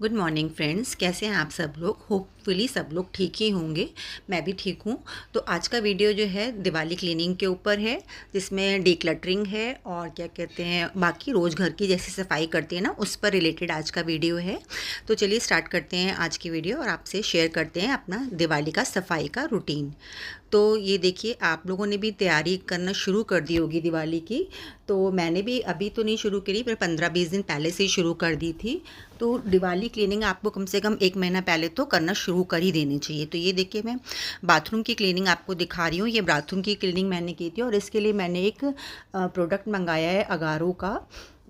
Good morning friends, कैसे हैं आप सब लोग। होपफुली सब लोग ठीक ही होंगे। मैं भी ठीक हूँ। तो आज का वीडियो जो है दिवाली क्लीनिंग के ऊपर है, जिसमें डिक्लटरिंग है और क्या कहते हैं बाकी रोज़ घर की जैसे सफाई करते हैं ना, उस पर रिलेटेड आज का वीडियो है। तो चलिए स्टार्ट करते हैं आज की वीडियो और आपसे शेयर करते हैं अपना दिवाली का सफाई का रूटीन। तो ये देखिए, आप लोगों ने भी तैयारी करना शुरू कर दी होगी दिवाली की। तो मैंने भी अभी तो नहीं शुरू करी, पर 15-20 दिन पहले से ही शुरू कर दी थी। तो दिवाली क्लीनिंग आपको कम से कम 1 महीना पहले तो करना शुरू कर ही देनी चाहिए। तो ये देखिए, मैं बाथरूम की क्लीनिंग आपको दिखा रही हूँ। ये बाथरूम की क्लीनिंग मैंने की थी और इसके लिए मैंने एक प्रोडक्ट मंगाया है अगारो का।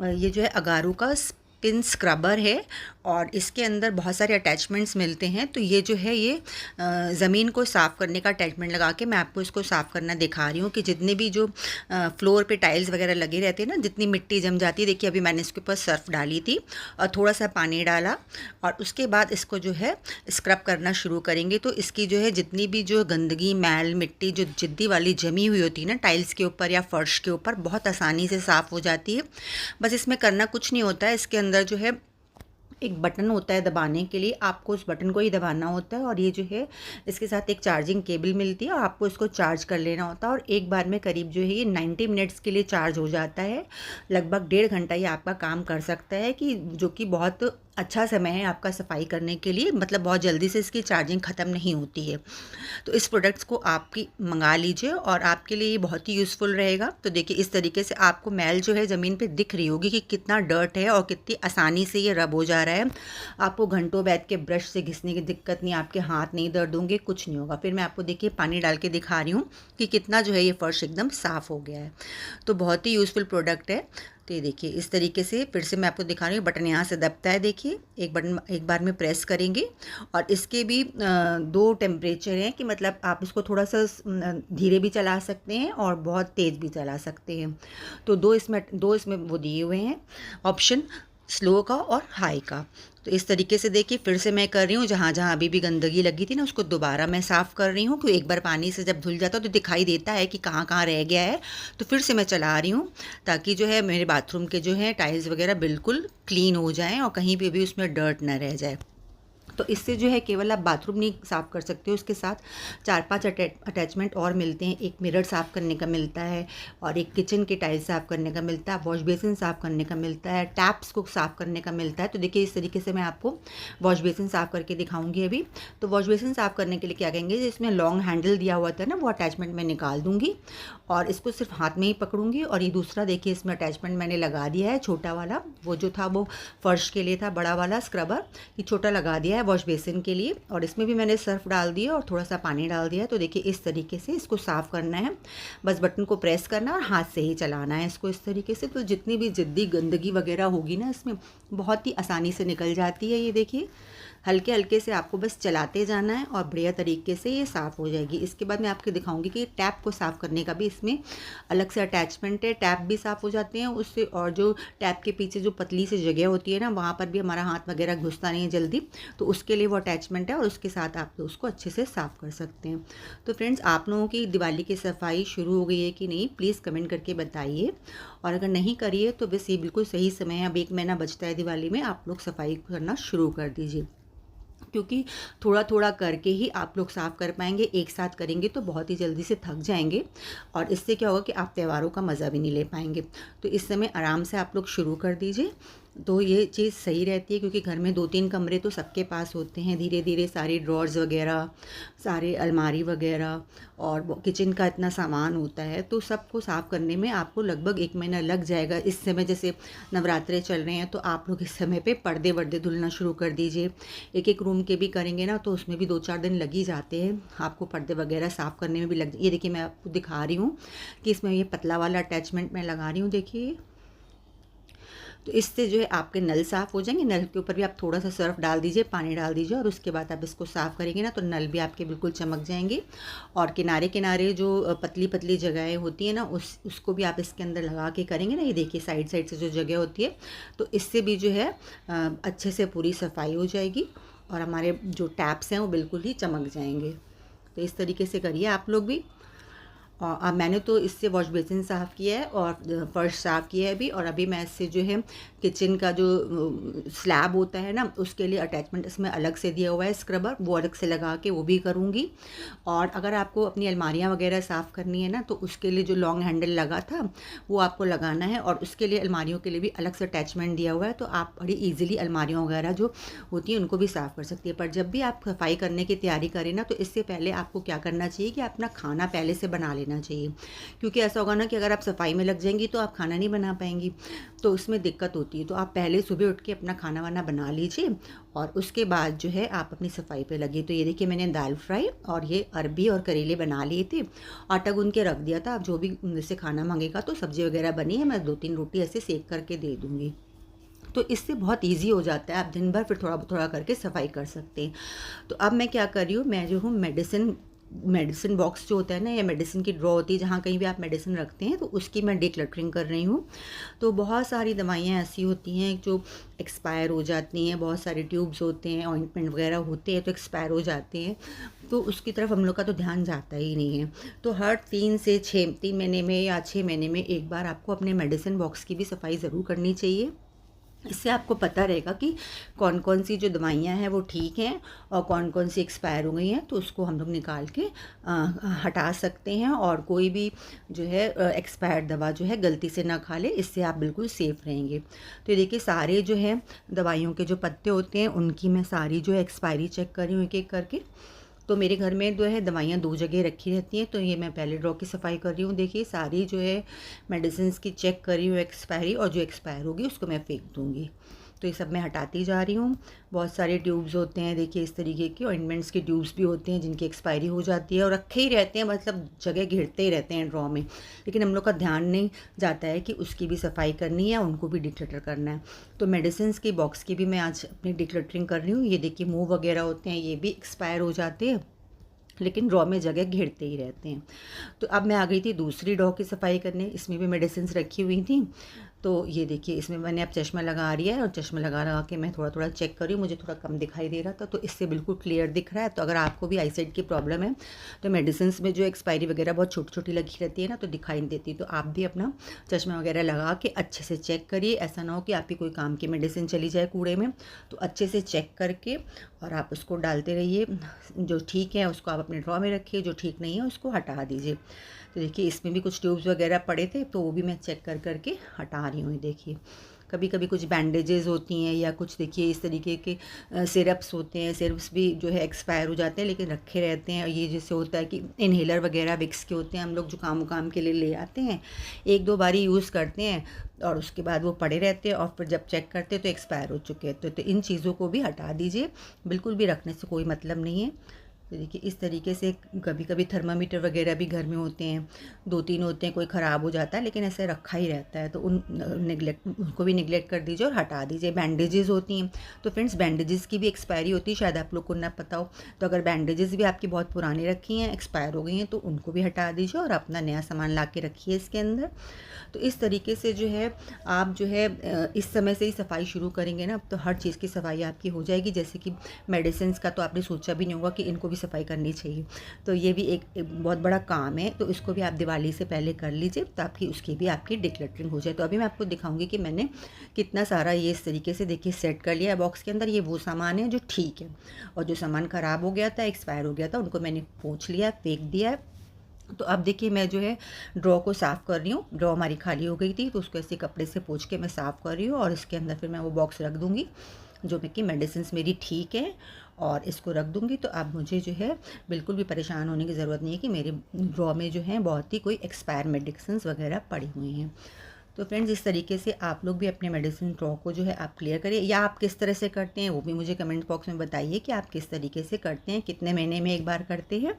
ये जो है अगारो का स्पिन स्क्रबर है और इसके अंदर बहुत सारे अटैचमेंट्स मिलते हैं। तो ये जो है ये ज़मीन को साफ़ करने का अटैचमेंट लगा के मैं आपको इसको साफ़ करना दिखा रही हूँ कि जितने भी जो फ्लोर पे टाइल्स वगैरह लगे रहते हैं ना, जितनी मिट्टी जम जाती है। देखिए, अभी मैंने इसके ऊपर सर्फ डाली थी और थोड़ा सा पानी डाला और उसके बाद इसको जो है स्क्रब करना शुरू करेंगे। तो इसकी जो है जितनी भी जो गंदगी, मैल, मिट्टी जो जिद्दी वाली जमी हुई होती है ना टाइल्स के ऊपर या फर्श के ऊपर, बहुत आसानी से साफ़ हो जाती है। बस इसमें करना कुछ नहीं होता है। इसके अंदर जो है एक बटन होता है दबाने के लिए, आपको उस बटन को ही दबाना होता है और ये जो है इसके साथ एक चार्जिंग केबल मिलती है और आपको इसको चार्ज कर लेना होता है और एक बार में करीब जो है ये 90 मिनट्स के लिए चार्ज हो जाता है। लगभग 1.5 घंटा ये आपका काम कर सकता है, कि जो कि बहुत अच्छा समय है आपका सफाई करने के लिए। मतलब बहुत जल्दी से इसकी चार्जिंग ख़त्म नहीं होती है। तो इस प्रोडक्ट्स को आपकी मंगा लीजिए और आपके लिए ये बहुत ही यूज़फुल रहेगा। तो देखिए, इस तरीके से आपको मैल जो है ज़मीन पे दिख रही होगी कि कितना डर्ट है और कितनी आसानी से ये रब हो जा रहा है। आपको घंटों बैठ के ब्रश से घिसने की दिक्कत नहीं, आपके हाथ नहीं दर्द होंगे, कुछ नहीं होगा। फिर मैं आपको देखिए पानी डाल के दिखा रही हूँ कि कितना जो है ये फ़र्श एकदम साफ़ हो गया है। तो बहुत ही यूज़फुल प्रोडक्ट है। तो ये देखिए, इस तरीके से फिर से मैं आपको दिखा रही हूँ। बटन यहाँ से दबता है, देखिए एक बटन एक बार में प्रेस करेंगे और इसके भी 2 टेम्परेचर हैं, कि मतलब आप इसको थोड़ा सा धीरे भी चला सकते हैं और बहुत तेज़ भी चला सकते हैं। तो दो इसमें वो दिए हुए हैं ऑप्शन, स्लो का और हाई का। तो इस तरीके से देखिए फिर से मैं कर रही हूँ, जहाँ जहाँ अभी भी गंदगी लगी थी ना उसको दोबारा मैं साफ़ कर रही हूँ। क्योंकि एक बार पानी से जब धुल जाता है तो दिखाई देता है कि कहाँ कहाँ रह गया है। तो फिर से मैं चला रही हूँ ताकि जो है मेरे बाथरूम के जो है टाइल्स वगैरह बिल्कुल क्लीन हो जाएँ और कहीं पे भी उसमें डर्ट ना रह जाए। तो इससे जो है केवल आप बाथरूम नहीं साफ़ कर सकते हो, उसके साथ 4-5 अटैचमेंट और मिलते हैं। एक मिरर साफ़ करने का मिलता है और एक किचन के टाइल्स साफ़ करने का मिलता है, वॉश बेसिन साफ़ करने का मिलता है, टैप्स को साफ़ करने का मिलता है। तो देखिए, इस तरीके से मैं आपको वॉश बेसिन साफ़ करके दिखाऊंगी अभी। तो वॉश बेसिन साफ़ करने के लिए क्या कहेंगे, जिसमें लॉन्ग हैंडल दिया हुआ था ना, वो अटैचमेंट मैं निकाल दूँगी और इसको सिर्फ हाथ में ही पकड़ूंगी। और ये दूसरा देखिए, इसमें अटैचमेंट मैंने लगा दिया है छोटा वाला, वो जो था वो फर्श के लिए था, बड़ा वाला स्क्रबर ये छोटा लगा दिया है वॉश बेसिन के लिए। और इसमें भी मैंने सर्फ डाल दिया और थोड़ा सा पानी डाल दिया। तो देखिए, इस तरीके से इसको साफ़ करना है। बस बटन को प्रेस करना है और हाथ से ही चलाना है इसको इस तरीके से। तो जितनी भी जिद्दी गंदगी वगैरह होगी ना इसमें, बहुत ही आसानी से निकल जाती है। ये देखिए, हल्के हल्के से आपको बस चलाते जाना है और बढ़िया तरीके से ये साफ़ हो जाएगी। इसके बाद मैं आपको दिखाऊंगी कि टैप को साफ़ करने का भी इसमें अलग से अटैचमेंट है। टैप भी साफ़ हो जाते हैं उससे, और जो टैप के पीछे जो पतली सी जगह होती है ना, वहाँ पर भी हमारा हाथ वगैरह घुसता नहीं है जल्दी, तो उसके लिए वो अटैचमेंट है और उसके साथ आप उसको अच्छे से साफ़ कर सकते हैं। तो फ्रेंड्स, आप लोगों की दिवाली की सफाई शुरू हो गई है कि नहीं, प्लीज़ कमेंट करके बताइए। और अगर नहीं करिए तो बस ये बिल्कुल सही समय है, अब 1 महीना बचता है दिवाली में, आप लोग सफाई करना शुरू कर दीजिए। क्योंकि थोड़ा थोड़ा करके ही आप लोग साफ़ कर पाएंगे, एक साथ करेंगे तो बहुत ही जल्दी से थक जाएंगे और इससे क्या होगा कि आप त्योहारों का मज़ा भी नहीं ले पाएंगे। तो इस समय आराम से आप लोग शुरू कर दीजिए। तो ये चीज़ सही रहती है, क्योंकि घर में 2-3 कमरे तो सबके पास होते हैं। धीरे धीरे सारी ड्रॉर्स वगैरह, सारे अलमारी वगैरह और किचन का इतना सामान होता है, तो सबको साफ़ करने में आपको लगभग 1 महीना लग जाएगा। इस समय जैसे नवरात्रे चल रहे हैं, तो आप लोग इस समय पे पर्दे वर्दे धुलना शुरू कर दीजिए। एक एक रूम के भी करेंगे ना, तो उसमें भी 2-4 दिन लग ही जाते हैं आपको, पर्दे वगैरह साफ़ करने में भी लग। ये देखिए, मैं आपको दिखा रही हूँ कि इसमें ये पतला वाला अटैचमेंट मैं लगा रही हूँ, देखिए। तो इससे जो है आपके नल साफ़ हो जाएंगे। नल के ऊपर भी आप थोड़ा सा सर्फ डाल दीजिए, पानी डाल दीजिए और उसके बाद आप इसको साफ़ करेंगे ना, तो नल भी आपके बिल्कुल चमक जाएंगे। और किनारे किनारे जो पतली पतली जगहें होती हैं ना, उसको भी आप इसके अंदर लगा के करेंगे ना, ये देखिए साइड साइड से जो जगह होती है, तो इससे भी जो है अच्छे से पूरी सफाई हो जाएगी और हमारे जो टैप्स हैं वो बिल्कुल ही चमक जाएंगे। तो इस तरीके से करिए आप लोग भी। और अब मैंने तो इससे वॉश बेसिन साफ़ किया है और फर्श साफ़ किया है भी, और अभी मैं इससे जो है किचन का जो स्लैब होता है ना, उसके लिए अटैचमेंट इसमें अलग से दिया हुआ है स्क्रबर, वो अलग से लगा के वो भी करूँगी। और अगर आपको अपनी अलमारियाँ वगैरह साफ़ करनी है ना, तो उसके लिए जो लॉन्ग हैंडल लगा था वो आपको लगाना है, और उसके लिए अलमारियों के लिए भी अलग से अटैचमेंट दिया हुआ है, तो आप बड़ी ईजिली अलमारियाँ वगैरह जो होती हैं उनको भी साफ़ कर सकती है। पर जब भी आप सफाई करने की तैयारी करें ना, तो इससे पहले आपको क्या करना चाहिए कि अपना खाना पहले से बना लेना चाहिए, क्योंकि ऐसा होगा ना कि अगर आप सफाई में लग जाएंगी तो आप खाना नहीं बना पाएंगी, तो उसमें दिक्कत होती है। तो आप पहले सुबह उठ के अपना खाना वाना बना लीजिए और उसके बाद जो है आप अपनी सफाई पे लगिए। तो ये देखिए मैंने दाल फ्राई और ये अरबी और करेले बना लिए थे, आटा गूंद के रख दिया था। अब जो भी जैसे खाना मांगेगा तो सब्जी वगैरह बनी है, मैं 2-3 रोटी ऐसे सेक करके दे दूँगी। तो इससे बहुत ईजी हो जाता है, आप दिन भर फिर थोड़ा थोड़ा करके सफाई कर सकते हैं। तो अब मैं क्या कर रही हूँ, मैं जो हूँ मेडिसिन बॉक्स जो होता है ना, या मेडिसिन की ड्रॉ होती है जहाँ कहीं भी आप मेडिसिन रखते हैं, तो उसकी मैं डिक्लटरिंग कर रही हूँ। तो बहुत सारी दवाइयाँ ऐसी होती हैं जो एक्सपायर हो जाती हैं, बहुत सारे ट्यूब्स होते हैं, ऑइंटमेंट वगैरह होते हैं तो एक्सपायर हो जाते हैं, तो उसकी तरफ हम लोग का तो ध्यान जाता ही नहीं है। तो हर 3 महीने में या 6 महीने में एक बार आपको अपने मेडिसिन बॉक्स की भी सफाई ज़रूर करनी चाहिए। इससे आपको पता रहेगा कि कौन कौन सी जो दवाइयाँ हैं वो ठीक हैं और कौन कौन सी एक्सपायर हो गई हैं, तो उसको हम लोग निकाल के हटा सकते हैं, और कोई भी जो है एक्सपायर्ड दवा जो है गलती से ना खा ले, इससे आप बिल्कुल सेफ़ रहेंगे। तो ये देखिए सारे जो है दवाइयों के जो पत्ते होते हैं उनकी मैं सारी जो है एक्सपायरी चेक कर रही हूँ एक एक करके। तो मेरे घर में जो है दवाइयाँ 2 जगह रखी रहती हैं, तो ये मैं पहले ड्रॉ की सफाई कर रही हूँ। देखिए सारी जो है मेडिसिन्स की चेक कर रही हूँ एक्सपायरी, और जो एक्सपायर होगी उसको मैं फेंक दूँगी। तो ये सब मैं हटाती जा रही हूँ। बहुत सारे ट्यूब्स होते हैं, देखिए इस तरीके के ऑइंटमेंट्स के ट्यूब्स भी होते हैं जिनकी एक्सपायरी हो जाती है और रखे ही रहते हैं, मतलब जगह घेरते ही रहते हैं ड्रॉ में, लेकिन हम लोग का ध्यान नहीं जाता है कि उसकी भी सफाई करनी है, उनको भी डिक्लटर करना है। तो मेडिसिन्स की बॉक्स की भी मैं आज अपनी डिक्लटरिंग कर रही हूँ। ये देखिए मूव वगैरह होते हैं, ये भी एक्सपायर हो जाते हैं, लेकिन ड्रॉ में जगह घेरते ही रहते हैं। तो अब मैं आ गई थी दूसरी ड्रॉ की सफाई करने, इसमें भी मेडिसिन्स रखी हुई थी। तो ये देखिए इसमें मैंने अब चश्मा लगा लिया है, और चश्मा लगा लगा के मैं थोड़ा थोड़ा चेक कर रही हूँ, मुझे थोड़ा कम दिखाई दे रहा था, तो इससे बिल्कुल क्लियर दिख रहा है। तो अगर आपको भी आईसाइट की प्रॉब्लम है, तो मेडिसिन्स में जो एक्सपायरी वगैरह बहुत छोटी छोटी लगी रहती है ना, तो दिखाई नहीं देती, तो आप भी अपना चश्मा वगैरह लगा के अच्छे से चेक करिए। ऐसा ना हो कि आपकी कोई काम की मेडिसिन चली जाए कूड़े में, तो अच्छे से चेक करके और आप उसको डालते रहिए। जो ठीक है उसको आप अपने ड्रॉ में रखिए, जो ठीक नहीं है उसको हटा दीजिए। तो देखिए इसमें भी कुछ ट्यूब्स वगैरह पड़े थे, तो वो भी मैं चेक कर करके हटा रही हूँ। देखिए कभी कभी कुछ बैंडेजेस होती हैं, या कुछ देखिए इस तरीके के सिरप्स होते हैं, सिरप्स भी जो है एक्सपायर हो जाते हैं लेकिन रखे रहते हैं। और ये जैसे होता है कि इन्हेलर वगैरह विक्स के होते हैं, हम लोग जुकाम वुकाम के लिए ले आते हैं, 1-2 बारी यूज़ करते हैं और उसके बाद वो पड़े रहते हैं, और फिर जब चेक करते हैं तो एक्सपायर हो चुके हैं। तो इन चीज़ों को भी हटा दीजिए, बिल्कुल भी रखने से कोई मतलब नहीं है। तो देखिए इस तरीके से कभी कभी थर्मामीटर वगैरह भी घर में होते हैं, 2-3 होते हैं, कोई ख़राब हो जाता है लेकिन ऐसे रखा ही रहता है, तो उनको भी निगलेक्ट कर दीजिए और हटा दीजिए। बैंडेजेस होती हैं, तो फ्रेंड्स बैंडेजेस की भी एक्सपायरी होती है, शायद आप लोग को ना पता हो। तो अगर बैंडेजेस भी आपकी बहुत पुरानी रखी हैं, एक्सपायर हो गई हैं, तो उनको भी हटा दीजिए और अपना नया सामान ला के रखिए इसके अंदर। तो इस तरीके से जो है आप जो है इस समय से ही सफाई शुरू करेंगे ना, तो हर चीज़ की सफाई आपकी हो जाएगी। जैसे कि मेडिसिन्स का तो आपने सोचा भी नहीं होगा कि इनको भी सफाई करनी चाहिए, तो ये भी एक बहुत बड़ा काम है, तो इसको भी आप दिवाली से पहले कर लीजिए ताकि उसकी भी आपकी डिक्लटरिंग हो जाए। तो अभी मैं आपको दिखाऊंगी कि मैंने कितना सारा ये इस तरीके से देखिए सेट कर लिया है बॉक्स के अंदर। ये वो सामान है जो ठीक है, और जो सामान ख़राब हो गया था, एक्सपायर हो गया था, उनको मैंने पोंछ लिया, फेंक दिया है। तो अब देखिए मैं जो है ड्रॉ को साफ़ कर रही हूँ। ड्रॉ हमारी खाली हो गई थी, तो उसको ऐसे कपड़े से पोंछ के मैं साफ़ कर रही हूँ, और इसके अंदर फिर मैं वो बॉक्स रख दूँगी जो कि मेडिसिन्स मेरी ठीक है, और इसको रख दूँगी। तो अब मुझे जो है बिल्कुल भी परेशान होने की ज़रूरत नहीं है कि मेरे ड्रॉ में जो है बहुत ही कोई एक्सपायर मेडिसिन्स वगैरह पड़ी हुई हैं। तो फ्रेंड्स इस तरीके से आप लोग भी अपने मेडिसिन ड्रॉ को जो है आप क्लियर करिए, या आप किस तरह से करते हैं वो भी मुझे कमेंट बॉक्स में बताइए कि आप किस तरीके से करते हैं, कितने महीने में एक बार करते हैं,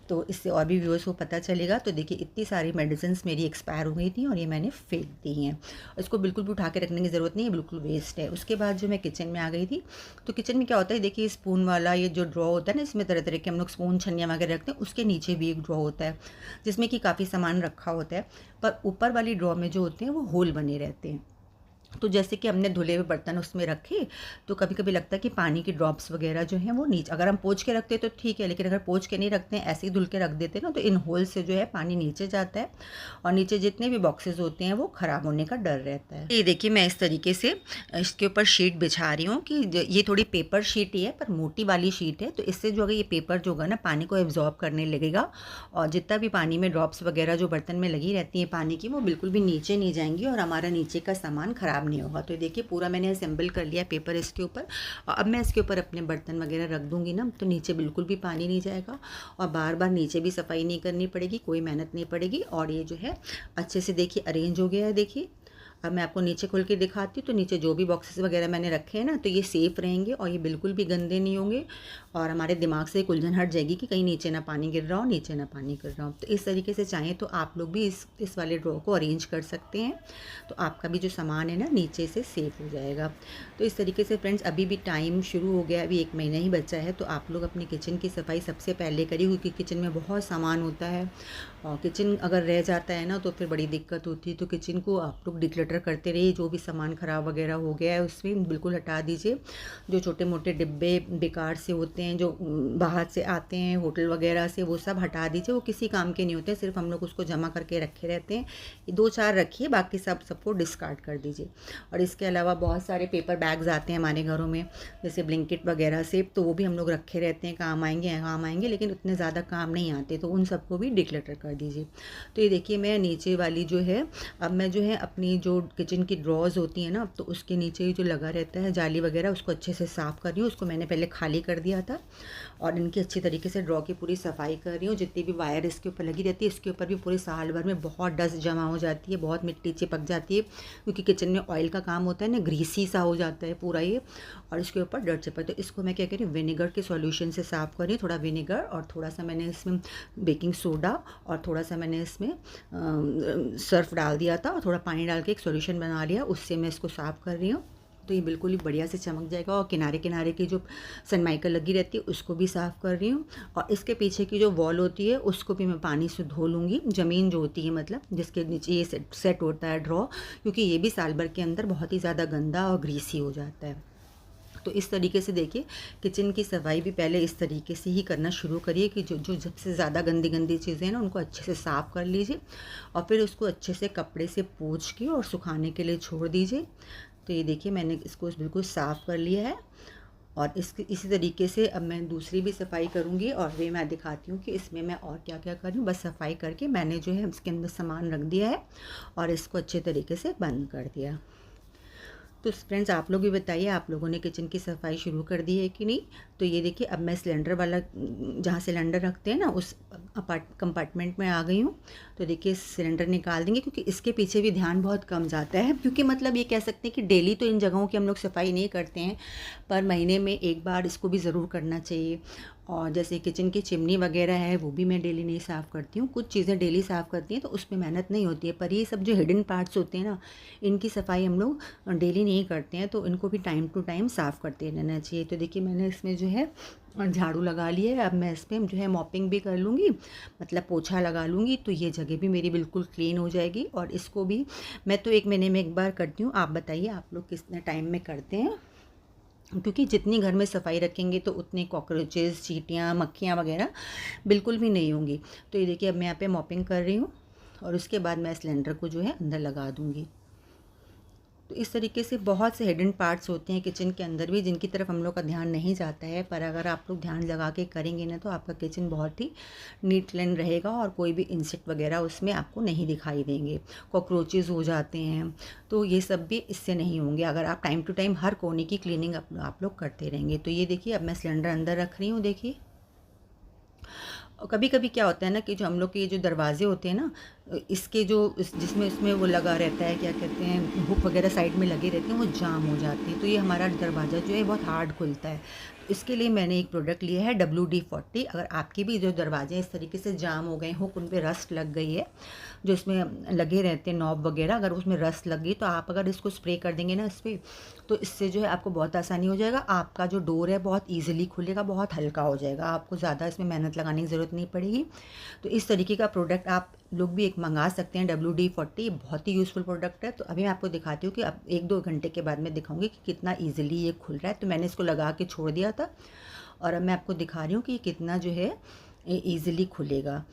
तो इससे और भी व्यूअर्स को पता चलेगा। तो देखिए इतनी सारी मेडिसिन्स मेरी एक्सपायर हो गई थी और ये मैंने फेंक दी हैं। इसको बिल्कुल भी उठा के रखने की ज़रूरत नहीं है, बिल्कुल वेस्ट है। उसके बाद जो मैं किचन में आ गई थी, तो किचन में क्या होता है, देखिए स्पून वाला ये जो ड्रॉ होता है ना, इसमें तरह तरह के हम लोग स्पून छन्नियाँ वगैरह रखते हैं, उसके नीचे भी एक ड्रॉ होता है जिसमें कि काफ़ी सामान रखा होता है, पर ऊपर वाली ड्रॉ में जो होते हैं वो होल बने रहते हैं। तो जैसे कि हमने धुले हुए बर्तन उसमें रखे, तो कभी कभी लगता है कि पानी की ड्रॉप्स वगैरह जो हैं वो नीचे, अगर हम पोंछ के रखते तो ठीक है, लेकिन अगर पोंछ के नहीं रखते हैं, ऐसे ही धुल के रख देते हैं ना, तो इन होल से जो है पानी नीचे जाता है और नीचे जितने भी बॉक्सेस होते हैं वो ख़राब होने का डर रहता है। ये देखिए मैं इस तरीके से इसके ऊपर शीट बिछा रही हूँ कि ये थोड़ी पेपर शीट ही है पर मोटी वाली शीट है, तो इससे जो अगर ये पेपर जो होगा ना पानी को एब्जॉर्ब करने लगेगा और जितना भी पानी में ड्रॉप्स वगैरह जो बर्तन में लगी रहती हैं पानी की, वो बिल्कुल भी नीचे नहीं जाएंगी और हमारा नीचे का सामान ख़राब नहीं होगा। तो देखिए पूरा मैंने असेंबल कर लिया पेपर इसके ऊपर, और अब मैं इसके ऊपर अपने बर्तन वगैरह रख दूँगी ना, तो नीचे बिल्कुल भी पानी नहीं जाएगा और बार बार नीचे भी सफाई नहीं करनी पड़ेगी, कोई मेहनत नहीं पड़ेगी। और ये जो है अच्छे से देखिए अरेंज हो गया है। देखिए अब मैं आपको नीचे खोल के दिखाती हूँ, तो नीचे जो भी बॉक्सेस वगैरह मैंने रखे हैं ना, तो ये सेफ़ रहेंगे और ये बिल्कुल भी गंदे नहीं होंगे और हमारे दिमाग से एक उलझन हट जाएगी कि कहीं नीचे ना पानी गिर रहा हो, नीचे ना पानी गिर रहा हो। तो इस तरीके से चाहें तो आप लोग भी इस वाले ड्रॉ को अरेंज कर सकते हैं, तो आपका भी जो सामान है ना नीचे से सेफ़ हो जाएगा। तो इस तरीके से फ्रेंड्स अभी भी टाइम शुरू हो गया, अभी 1 महीना ही बचा है, तो आप लोग अपनी किचन की सफाई सबसे पहले करिए, क्योंकि किचन में बहुत सामान होता है और किचन अगर रह जाता है ना तो फिर बड़ी दिक्कत होती है। तो किचन को आप लोग डिक्लटर करते रहिए, जो भी सामान ख़राब वगैरह हो गया है उसमें बिल्कुल हटा दीजिए। जो छोटे मोटे डिब्बे बेकार से होते हैं जो बाहर से आते हैं होटल वगैरह से, वो सब हटा दीजिए, वो किसी काम के नहीं होते, सिर्फ हम लोग उसको जमा करके रखे रहते हैं। 2-4 रखिए, बाकी सबको डिस्कार्ड कर दीजिए। और इसके अलावा बहुत सारे पेपर बैग्स आते हैं हमारे घरों में, जैसे ब्लिंकिट वगैरह से, तो वो भी हम लोग रखे रहते हैं, काम आएंगे, लेकिन उतने ज़्यादा काम नहीं आते, तो उन सबको भी डिक्लटर कर दीजिए। तो ये देखिए मैं नीचे वाली जो है, अब मैं जो है अपनी जो किचन की ड्रॉज होती है ना, तो उसके नीचे जो लगा रहता है जाली वगैरह, उसको अच्छे से साफ़ कर रही हूँ। उसको मैंने पहले खाली कर दिया था और इनकी अच्छी तरीके से ड्रॉ की पूरी सफाई कर रही हूँ। जितनी भी वायर इसके ऊपर लगी रहती है, इसके ऊपर भी पूरे साल भर में बहुत डस्ट जमा हो जाती है, बहुत मिट्टी चिपक जाती है, क्योंकि किचन में ऑयल का काम होता है ना, ग्रीसी सा हो जाता है पूरा ये, और इसके ऊपर डस्ट चिपक। तो इसको मैं क्या कह रही हूँ, विनेगर के सॉल्यूशन से साफ़ कर रही हूँ। थोड़ा विनेगर और थोड़ा सा मैंने इसमें बेकिंग सोडा और थोड़ा सा मैंने इसमें सर्फ डाल दिया था और थोड़ा पानी डाल के एक सॉल्यूशन बना लिया, उससे मैं इसको साफ़ कर रही हूँ। तो ये बिल्कुल ही बढ़िया से चमक जाएगा। और किनारे किनारे की जो सनमाइका लगी रहती है उसको भी साफ़ कर रही हूँ, और इसके पीछे की जो वॉल होती है उसको भी मैं पानी से धो लूँगी। ज़मीन जो होती है मतलब जिसके नीचे ये सेट होता है ड्रॉ, क्योंकि ये भी साल भर के अंदर बहुत ही ज़्यादा गंदा और ग्रीसी हो जाता है। तो इस तरीके से देखिए किचन की सफाई भी पहले इस तरीके से ही करना शुरू करिए कि जो सबसे ज़्यादा गंदी गंदी चीज़ें हैं ना उनको अच्छे से साफ़ कर लीजिए और फिर उसको अच्छे से कपड़े से पोंछ के और सुखाने के लिए छोड़ दीजिए। तो ये देखिए मैंने इसको बिल्कुल साफ़ कर लिया है और इसी तरीके से अब मैं दूसरी भी सफाई करूँगी और वे मैं दिखाती हूँ कि इसमें मैं और क्या क्या कर रही हूँ। बस सफाई करके मैंने जो है इसके अंदर सामान रख दिया है और इसको अच्छे तरीके से बंद कर दिया। तो फ्रेंड्स आप लोग भी बताइए, आप लोगों ने किचन की सफाई शुरू कर दी है कि नहीं। तो ये देखिए अब मैं सिलेंडर वाला जहाँ सिलेंडर रखते हैं ना उस कंपार्टमेंट में आ गई हूँ। तो देखिए सिलेंडर निकाल देंगे, क्योंकि इसके पीछे भी ध्यान बहुत कम जाता है, क्योंकि मतलब ये कह सकते हैं कि डेली तो इन जगहों की हम लोग सफाई नहीं करते हैं, पर महीने में एक बार इसको भी ज़रूर करना चाहिए। और जैसे किचन की चिमनी वगैरह है वो भी मैं डेली नहीं साफ़ करती हूँ, कुछ चीज़ें डेली साफ़ करती हैं तो उसमें मेहनत नहीं होती है, पर ये सब जो हिडन पार्ट्स होते हैं ना इनकी सफाई हम लोग डेली नहीं करते हैं, तो इनको भी टाइम टू टाइम साफ़ करते रहना चाहिए। तो देखिए मैंने इसमें जो है झाड़ू लगा लिया है, अब मैं इसमें जो है मॉपिंग भी कर लूँगी, मतलब पोछा लगा लूँगी, तो ये जगह भी मेरी बिल्कुल क्लीन हो जाएगी। और इसको भी मैं तो 1 महीने में एक बार करती हूँ, आप बताइए आप लोग कितने टाइम में करते हैं, क्योंकि जितनी घर में सफाई रखेंगे तो उतने कॉकरोचेस, चींटियाँ, मक्खियाँ वगैरह बिल्कुल भी नहीं होंगी। तो ये देखिए अब मैं यहाँ पे मॉपिंग कर रही हूँ और उसके बाद मैं सिलेंडर को जो है अंदर लगा दूँगी। तो इस तरीके से बहुत से हिडन पार्ट्स होते हैं किचन के अंदर भी, जिनकी तरफ हम लोग का ध्यान नहीं जाता है, पर अगर आप लोग ध्यान लगा के करेंगे ना तो आपका किचन बहुत ही नीट क्लीन रहेगा और कोई भी इंसेक्ट वगैरह उसमें आपको नहीं दिखाई देंगे। कॉकरोचेस हो जाते हैं तो ये सब भी इससे नहीं होंगे अगर आप टाइम टू टाइम हर कोने की क्लीनिंग आप लोग करते रहेंगे। तो ये देखिए अब मैं सिलेंडर अंदर रख रही हूँ। देखिए और कभी कभी क्या होता है ना कि जो हम लोग के जो दरवाजे होते हैं ना, इसके जो जिसमें इसमें वो लगा रहता है, क्या कहते हैं, हुक वगैरह साइड में लगे रहते हैं, वो जाम हो जाते हैं, तो ये हमारा दरवाज़ा जो है बहुत हार्ड खुलता है। इसके लिए मैंने एक प्रोडक्ट लिया है WD-40। अगर आपके भी जो दरवाजे इस तरीके से जाम हो गए हों, उन पे रस्ट लग गई है, जो इसमें लगे रहते हैं नॉब वगैरह, अगर उसमें रस्ट लग गई तो आप अगर इसको स्प्रे कर देंगे ना इस पर, तो इससे जो है आपको बहुत आसानी हो जाएगा। आपका जो डोर है बहुत ईजिली खुलेगा, बहुत हल्का हो जाएगा, आपको ज़्यादा इसमें मेहनत लगाने की ज़रूरत नहीं पड़ेगी। तो इस तरीके का प्रोडक्ट आप लोग भी एक मंगा सकते हैं, WD-40। बहुत ही यूज़फुल प्रोडक्ट है। तो अभी मैं आपको दिखाती हूँ कि अब 1-2 घंटे के बाद मैं दिखाऊंगी कि कितना ईजिली ये खुल रहा है। तो मैंने इसको लगा के छोड़ दिया था और अब मैं आपको दिखा रही हूँ कि ये कितना जो है ईजिली खुलेगा।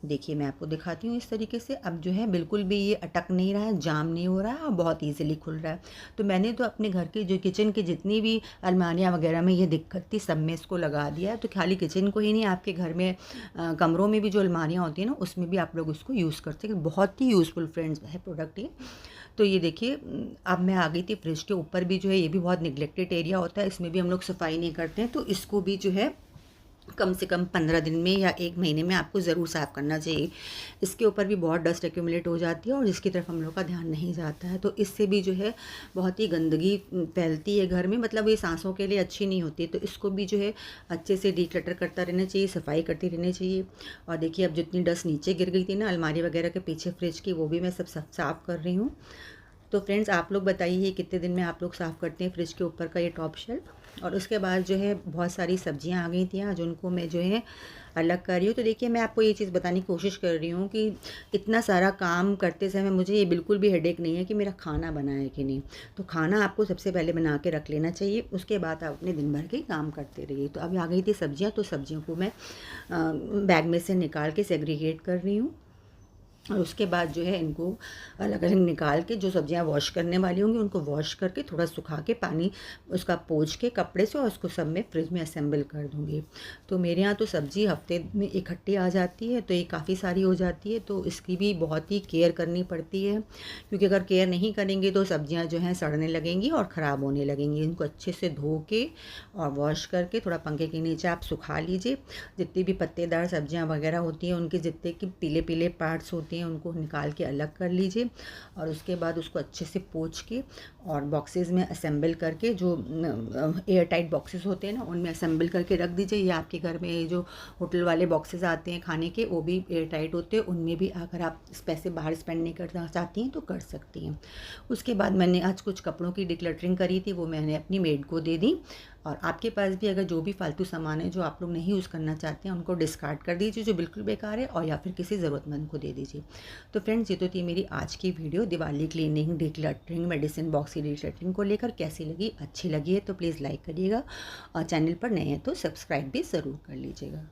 देखिए मैं आपको दिखाती हूँ इस तरीके से। अब जो है बिल्कुल भी ये अटक नहीं रहा है, जाम नहीं हो रहा है और बहुत ईजिली खुल रहा है। तो मैंने तो अपने घर की जो किचन की जितनी भी अलमारियाँ वगैरह में ये दिक्कत थी, सब में इसको लगा दिया है। तो खाली किचन को ही नहीं, आपके घर में कमरों में भी जो अलमारियाँ होती हैं ना, उसमें भी आप लोग उसको यूज़ कर सकते हैं। बहुत ही यूज़फुल फ्रेंड्स है प्रोडक्ट ये। तो ये देखिए, अब मैं आ गई थी फ्रिज के ऊपर भी जो है, ये भी बहुत निगलेक्टेड एरिया होता है, इसमें भी हम लोग सफाई नहीं करते हैं। तो इसको भी जो है कम से कम 15 दिन में या 1 महीने में आपको ज़रूर साफ़ करना चाहिए। इसके ऊपर भी बहुत डस्ट एक्यूमुलेट हो जाती है और जिसकी तरफ हम लोग का ध्यान नहीं जाता है। तो इससे भी जो है बहुत ही गंदगी फैलती है घर में, मतलब ये सांसों के लिए अच्छी नहीं होती। तो इसको भी जो है अच्छे से डिक्लटर करता रहना चाहिए, सफाई करती रहनी चाहिए। और देखिए अब जितनी डस्ट नीचे गिर गई थी ना अलमारी वगैरह के पीछे फ्रिज की, वो भी मैं सब साफ़ कर रही हूँ। तो फ्रेंड्स आप लोग बताइए कितने दिन में आप लोग साफ़ करते हैं फ्रिज के ऊपर का ये टॉप शेल्फ। और उसके बाद जो है बहुत सारी सब्जियां आ गई थी आज, उनको मैं जो है अलग कर रही हूँ। तो देखिए मैं आपको ये चीज़ बताने की कोशिश कर रही हूँ कि इतना सारा काम करते समय मुझे ये बिल्कुल भी हेडेक नहीं है कि मेरा खाना बना है कि नहीं। तो खाना आपको सबसे पहले बना के रख लेना चाहिए, उसके बाद आप अपने दिन भर के काम करते रहिए। तो अभी आ गई थी सब्जियाँ, तो सब्जियों को मैं बैग में से निकाल के सेग्रीगेट कर रही हूँ। और उसके बाद जो है इनको अलग अलग निकाल के, जो सब्जियां वॉश करने वाली होंगी उनको वॉश करके थोड़ा सुखा के पानी उसका पोंछ के कपड़े से, और उसको सब मैं फ्रिज में असेंबल कर दूंगी। तो मेरे यहाँ तो सब्ज़ी हफ्ते में इकट्ठी आ जाती है, तो ये काफ़ी सारी हो जाती है। तो इसकी भी बहुत ही केयर करनी पड़ती है, क्योंकि अगर केयर नहीं करेंगे तो सब्जियाँ जो हैं सड़ने लगेंगी और ख़राब होने लगेंगी। इनको अच्छे से धो के और वॉश करके थोड़ा पंखे के नीचे आप सुखा लीजिए। जितनी भी पत्तेदार सब्जियाँ वगैरह होती हैं, उनके जितने की पीले पीले पार्ट्स होते हैं उनको निकाल के अलग कर लीजिए। और उसके बाद उसको अच्छे से पोंछ के और बॉक्सेस में असेंबल करके, जो एयर टाइट बॉक्सेस होते हैं ना, उनमें असेंबल करके रख दीजिए। या आपके घर में जो होटल वाले बॉक्सेस आते हैं खाने के, वो भी एयर टाइट होते हैं, उनमें भी अगर आप पैसे बाहर स्पेंड नहीं करना चाहती हैं तो कर सकती हैं। उसके बाद मैंने आज कुछ कपड़ों की डिक्लटरिंग करी थी, वो मैंने अपनी मेड को दे दी। और आपके पास भी अगर जो भी फालतू सामान है जो आप लोग नहीं यूज़ करना चाहते हैं, उनको डिस्कार्ड कर दीजिए जो बिल्कुल बेकार है, और या फिर किसी ज़रूरतमंद को दे दीजिए। तो फ्रेंड्स ये तो थी मेरी आज की video, Diwali cleaning, decluttering, medicine box की डिक्लटरिंग को लेकर। कैसी लगी? अच्छी लगी है तो प्लीज़ लाइक करिएगा, और चैनल पर नए हैं तो सब्सक्राइब भी ज़रूर कर लीजिएगा।